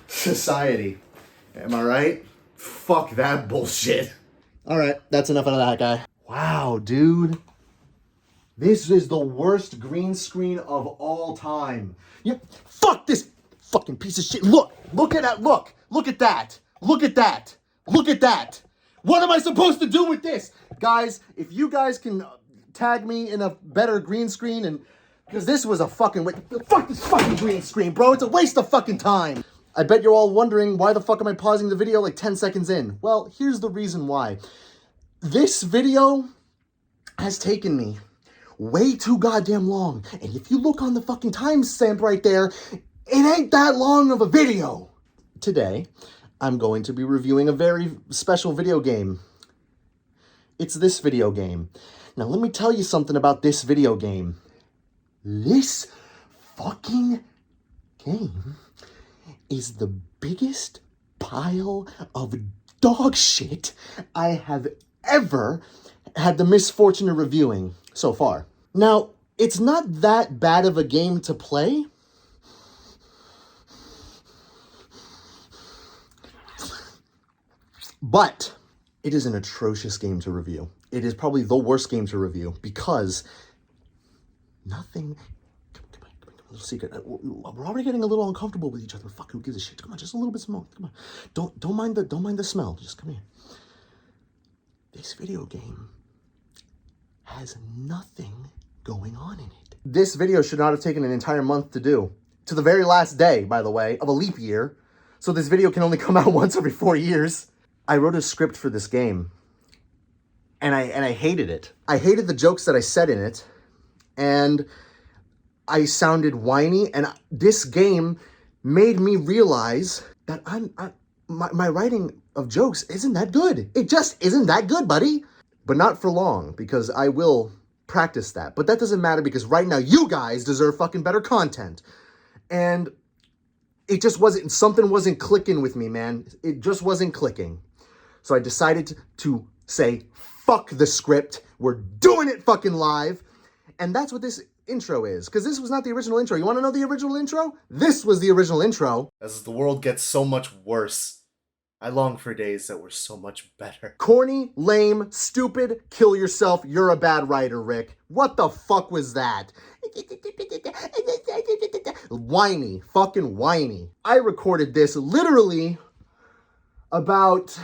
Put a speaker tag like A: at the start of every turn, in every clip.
A: Society. Am I right? Fuck that bullshit. Alright, that's enough out of that guy. Wow, dude. This is the worst green screen of all time. Yep. Fuck this fucking piece of shit. Look at that. Look at that. Look at that. Look at that. What am I supposed to do with this? Guys, if you guys can tag me in a better green screen, and because this was a fucking fuck this fucking green screen, bro. It's a waste of fucking time. I bet you're all wondering, why the fuck am I pausing the video like 10 seconds in? Well, here's the reason why. This video has taken me way too goddamn long. And if you look on the fucking timestamp right there, it ain't that long of a video. Today, I'm going to be reviewing a very special video game. It's this video game. Now, let me tell you something about this video game. This fucking game is the biggest pile of dog shit I have ever had the misfortune of reviewing so far. Now, it's not that bad of a game to play. But it is an atrocious game to review. It is probably the worst game to review because nothing... Little secret. We're already getting a little uncomfortable with each other. Fuck, who gives a shit? Come on, just a little bit more. Come on. Don't mind the smell. Just come here. This video game has nothing going on in it. This video should not have taken an entire month to do. To the very last day, by the way, of a leap year. So this video can only come out once every 4 years. I wrote a script for this game. And I hated it. I hated the jokes that I said in it. And I sounded whiny, and this game made me realize that my writing of jokes isn't that good. It just isn't that good, buddy. But not for long, because I will practice that. But that doesn't matter, because right now you guys deserve fucking better content. And it just wasn't, something wasn't clicking with me, man. It just wasn't clicking. So I decided to say, fuck the script. We're doing it fucking live. And that's what this intro is, because this was not the original intro. You want to know the original intro? This was the original intro. As the world gets so much worse, I long for days that were so much better. Corny, lame, stupid, kill yourself, you're a bad writer, Rick. What the fuck was that? Whiny, fucking whiny. I recorded this literally about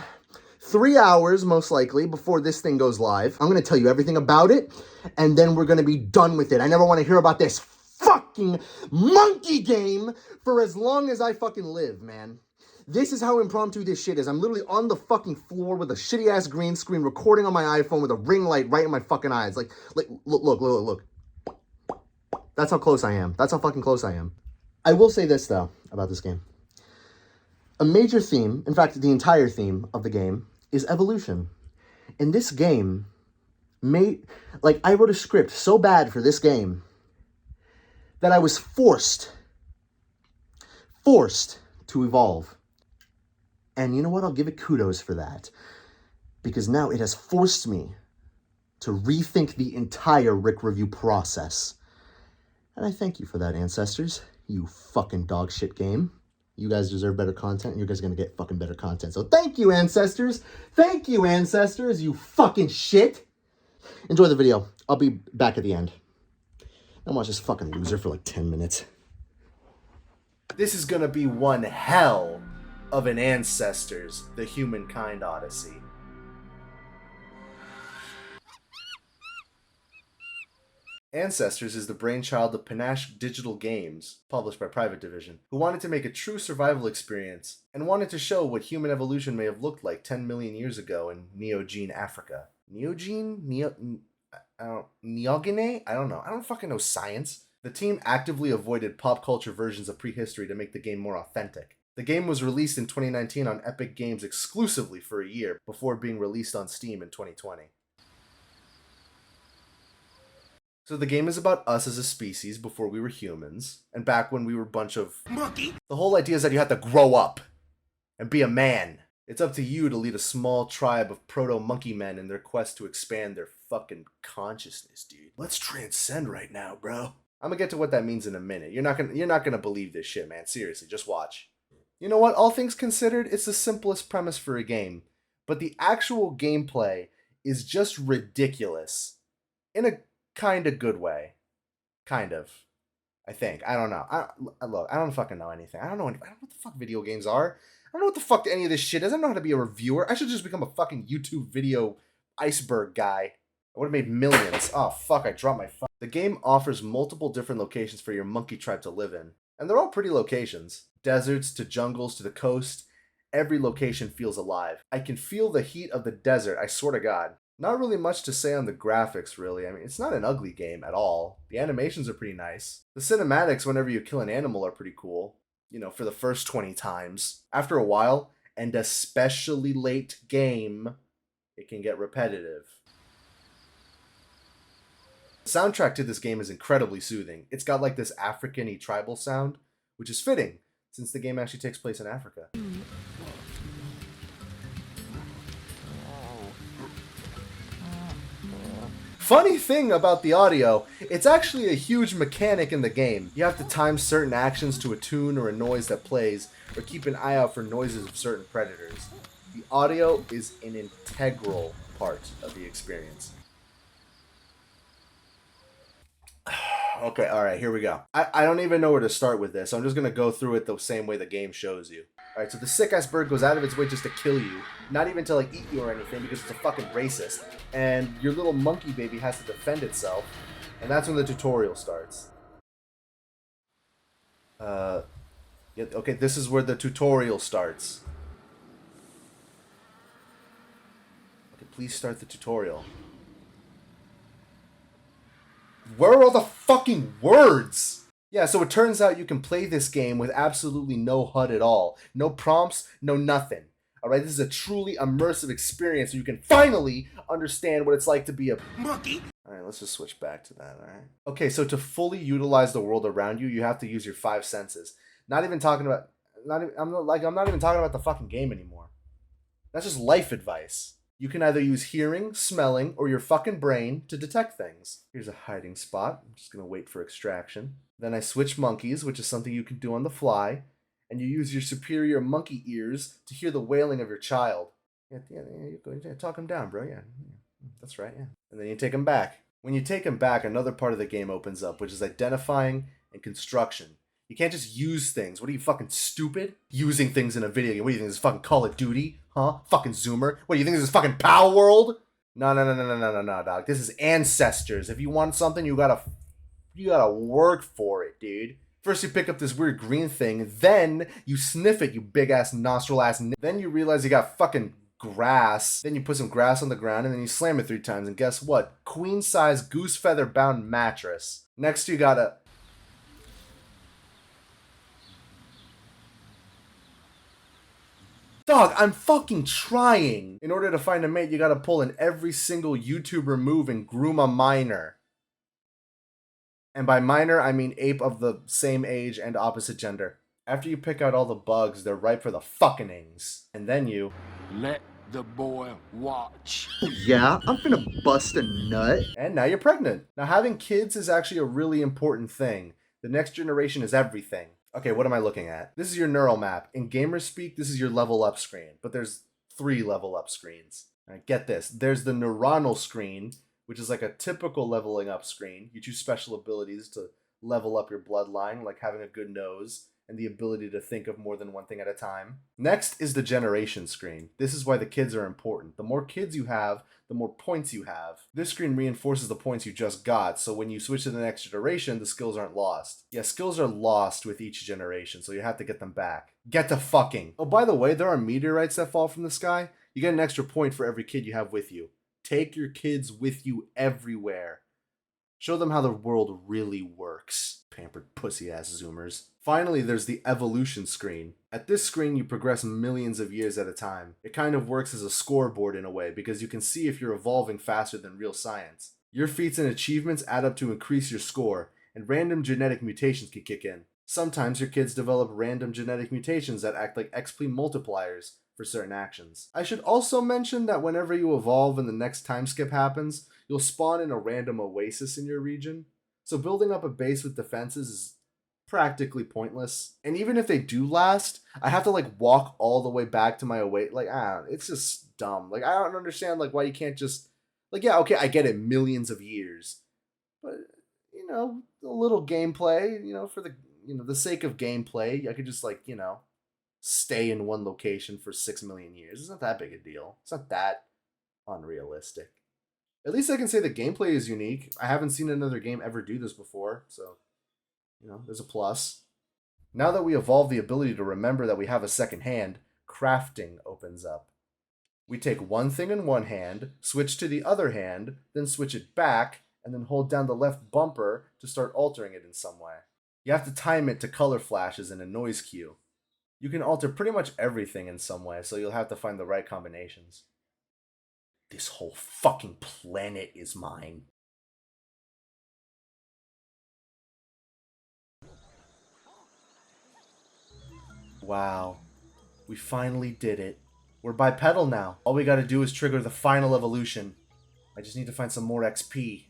A: 3 hours, most likely, before this thing goes live. I'm going to tell you everything about it, and then we're going to be done with it. I never want to hear about this fucking monkey game for as long as I fucking live, man. This is how impromptu this shit is. I'm literally on the fucking floor with a shitty-ass green screen, recording on my iPhone with a ring light right in my fucking eyes. Like look. That's how close I am. That's how fucking close I am. I will say this, though, about this game. A major theme, in fact, the entire theme of the game, is evolution. And this game I wrote a script so bad for this game that I was forced to evolve. And you know what? I'll give it kudos for that. Because now it has forced me to rethink the entire Rick review process. And I thank you for that, ancestors. You fucking dog shit game. You guys deserve better content, and you guys are going to get fucking better content. So thank you, ancestors. Thank you, ancestors, you fucking shit. Enjoy the video. I'll be back at the end. I'll watch this fucking loser for like 10 minutes. This is going to be one hell of an Ancestors, the Humankind Odyssey. Ancestors is the brainchild of Panache Digital Games, published by Private Division, who wanted to make a true survival experience and wanted to show what human evolution may have looked like 10 million years ago in Neogene Africa. Neogene? Neogene? I don't know. I don't fucking know science. The team actively avoided pop culture versions of prehistory to make the game more authentic. The game was released in 2019 on Epic Games exclusively for a year before being released on Steam in 2020. So the game is about us as a species before we were humans, and back when we were a bunch of monkey. The whole idea is that you have to grow up and be a man. It's up to you to lead a small tribe of proto-monkey men in their quest to expand their fucking consciousness, dude. Let's transcend right now, bro. I'm gonna get to what that means in a minute. You're not gonna believe this shit, man. Seriously, just watch. You know what? All things considered, it's the simplest premise for a game, but the actual gameplay is just ridiculous in a kind of good way. Kind of. I think. I don't know. Look, I don't fucking know anything. I don't know what the fuck video games are. I don't know what the fuck any of this shit is. I don't know how to be a reviewer. I should just become a fucking YouTube video iceberg guy. I would have made millions. Oh, fuck, I dropped my phone. The game offers multiple different locations for your monkey tribe to live in. And they're all pretty locations. Deserts to jungles to the coast. Every location feels alive. I can feel the heat of the desert, I swear to God. Not really much to say on the graphics, really. I mean, it's not an ugly game at all. The animations are pretty nice. The cinematics whenever you kill an animal are pretty cool. You know, for the first 20 times. After a while, and especially late game, it can get repetitive. The soundtrack to this game is incredibly soothing. It's got like this African-y tribal sound, which is fitting, since the game actually takes place in Africa. Funny thing about the audio, it's actually a huge mechanic in the game. You have to time certain actions to a tune or a noise that plays, or keep an eye out for noises of certain predators. The audio is an integral part of the experience. Okay, alright, here we go. I don't even know where to start with this, so I'm just gonna go through it the same way the game shows you. Alright, so the sick-ass bird goes out of its way just to kill you, not even to like eat you or anything because it's a fucking racist, and your little monkey baby has to defend itself, and that's when the tutorial starts. Yeah, okay, this is where the tutorial starts. Okay, please start the tutorial. Where are all the fucking words? Yeah, so it turns out you can play this game with absolutely no HUD at all. No prompts, no nothing. Alright, this is a truly immersive experience so you can finally understand what it's like to be a monkey. Alright, let's just switch back to that, alright? Okay, so to fully utilize the world around you, you have to use your 5 senses. Not even talking about... I'm not even talking about the fucking game anymore. That's just life advice. You can either use hearing, smelling, or your fucking brain to detect things. Here's a hiding spot. I'm just going to wait for extraction. Then I switch monkeys, which is something you can do on the fly. And you use your superior monkey ears to hear the wailing of your child. Yeah, talk him down, bro. Yeah, that's right, yeah. And then you take him back. When you take him back, another part of the game opens up, which is identifying and construction. You can't just use things. What are you, fucking stupid? Using things in a video game. What do you think, this is fucking Call of Duty? Huh? Fucking Zoomer? What do you think, this is fucking Power World? No, dog. This is Ancestors. If you want something, you gotta work for it, dude. First you pick up this weird green thing, then you sniff it, you big-ass nostril-ass. Then you realize you got fucking grass. Then you put some grass on the ground, and then you slam it 3 times, and guess what? Queen-size goose feather-bound mattress. Next you gotta... Dog, I'm fucking trying. In order to find a mate, you gotta pull in every single YouTuber move and groom a minor. And by minor, I mean ape of the same age and opposite gender. After you pick out all the bugs, they're ripe for the fuckingings. And then you...
B: Let the boy watch.
A: Yeah, I'm finna bust a nut. And now you're pregnant. Now having kids is actually a really important thing. The next generation is everything. Okay, what am I looking at? This is your neural map. In gamer speak, this is your level up screen. But there's 3 level up screens. All right, get this. There's the neuronal screen, which is like a typical leveling up screen. You choose special abilities to level up your bloodline, like having a good nose and the ability to think of more than one thing at a time. Next is the generation screen. This is why the kids are important. The more kids you have, the more points you have. This screen reinforces the points you just got, so when you switch to the next generation, the skills aren't lost. Yeah, skills are lost with each generation, so you have to get them back. Get to fucking. Oh, by the way, there are meteorites that fall from the sky. You get an extra point for every kid you have with you. Take your kids with you everywhere. Show them how the world really works. Pampered pussy-ass Zoomers. Finally, there's the evolution screen. At this screen, you progress millions of years at a time. It kind of works as a scoreboard in a way, because you can see if you're evolving faster than real science. Your feats and achievements add up to increase your score, and random genetic mutations can kick in. Sometimes your kids develop random genetic mutations that act like XP multipliers
C: for certain actions. I should also mention that whenever you evolve and the next time skip happens, you'll spawn in a random oasis in your region. So building up a base with defenses is practically pointless. And even if they do last, I have to like walk all the way back to my oasis. Like, it's just dumb. Like, I don't understand like why you can't just like, yeah, okay, I get it, millions of years. But you know, a little gameplay, you know, for the sake of gameplay, I could just like, you know, stay in one location for 6 million years. It's not that big a deal. It's not that unrealistic. At least I can say the gameplay is unique. I haven't seen another game ever do this before, so, you know, there's a plus. Now that we evolve the ability to remember that we have a second hand, crafting opens up. We take one thing in one hand, switch to the other hand, then switch it back, and then hold down the left bumper to start altering it in some way. You have to time it to color flashes and a noise cue. You can alter pretty much everything in some way, so you'll have to find the right combinations. This whole fucking planet is mine. Wow. We finally did it. We're bipedal now. All we gotta do is trigger the final evolution. I just need to find some more XP.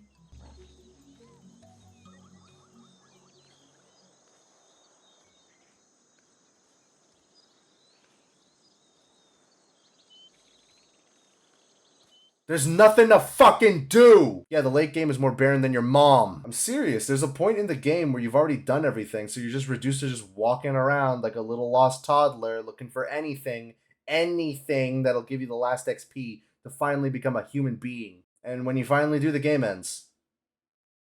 C: There's nothing to fucking do! Yeah, the late game is more barren than your mom. I'm serious, there's a point in the game where you've already done everything, so you're just reduced to just walking around like a little lost toddler looking for anything that'll give you the last XP to finally become a human being. And when you finally do, the game ends.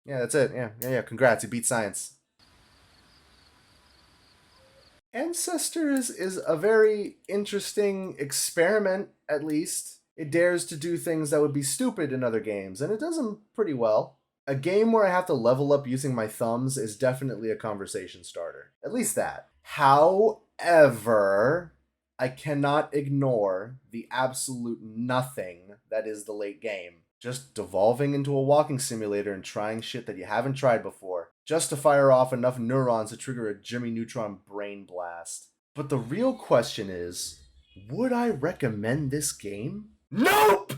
C: Yeah, that's it. Yeah, congrats, you beat science. Ancestors is a very interesting experiment, at least. It dares to do things that would be stupid in other games, and it does them pretty well. A game where I have to level up using my thumbs is definitely a conversation starter. At least that. However, I cannot ignore the absolute nothing that is the late game. Just devolving into a walking simulator and trying shit that you haven't tried before, just to fire off enough neurons to trigger a Jimmy Neutron brain blast. But the real question is, would I recommend this game? Nope!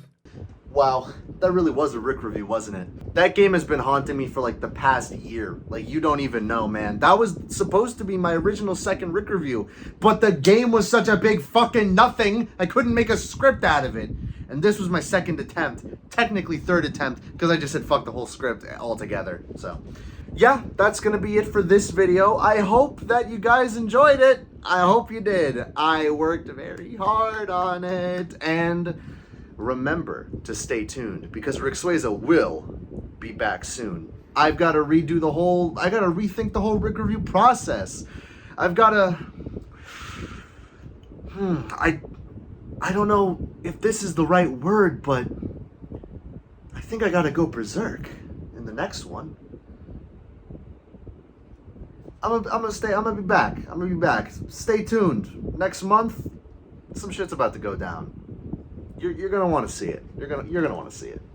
A: Wow, that really was a Rick review, wasn't it? That game has been haunting me for like the past year. Like, you don't even know, man. That was supposed to be my original second Rick review, but the game was such a big fucking nothing, I couldn't make a script out of it. And this was my second attempt, technically third attempt, because I just said fuck the whole script altogether. So, yeah, that's gonna be it for this video. I hope that you guys enjoyed it. I hope you did. I worked very hard on it, and remember to stay tuned, because Ricswaza will be back soon. I've got to rethink the whole Rick review process. I've got to, I don't know if this is the right word, but I think I got to go berserk in the next one. I'm gonna be back. Stay tuned. Next month, some shit's about to go down. You're gonna want to see it. You're gonna want to see it.